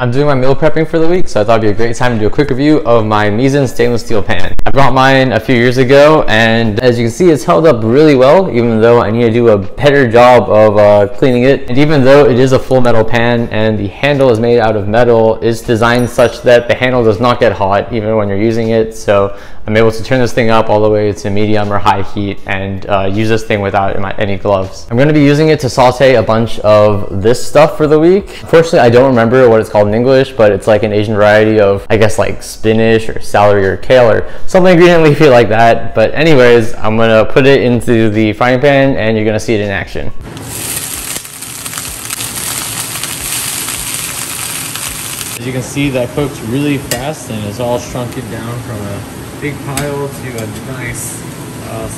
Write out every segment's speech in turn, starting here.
I'm doing my meal prepping for the week, so I thought it'd be a great time to do a quick review of my Misen Stainless Steel Pan. I brought mine a few years ago, and as you can see, it's held up really well, even though I need to do a better job of cleaning it. And even though it is a full metal pan and the handle is made out of metal, it's designed such that the handle does not get hot even when you're using it. So I'm able to turn this thing up all the way to medium or high heat and use this thing without any gloves. I'm going to be using it to saute a bunch of this stuff for the week. Unfortunately, I don't remember what it's called in English, but it's like an Asian variety of, I guess, like spinach or celery or kale or something green and leafy like that. But anyways, I'm going to put it into the frying pan and you're going to see it in action. As you can see, that cooked really fast and it's all shrunken down from a big pile to a nice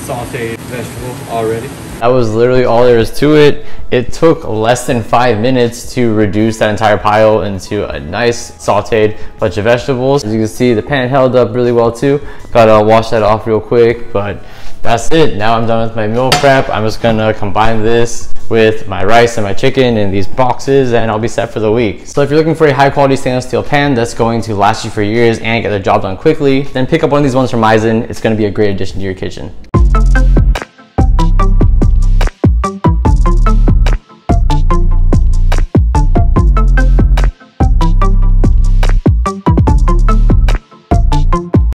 sauteed vegetable already. That was literally all there is to it. It took less than 5 minutes to reduce that entire pile into a nice sauteed bunch of vegetables. As you can see, the pan held up really well too. Gotta wash that off real quick, but that's it. Now I'm done with my meal prep. I'm just gonna combine this with my rice and my chicken in these boxes and I'll be set for the week. So if you're looking for a high quality stainless steel pan that's going to last you for years and get the job done quickly, then pick up one of these ones from Misen. It's gonna be a great addition to your kitchen.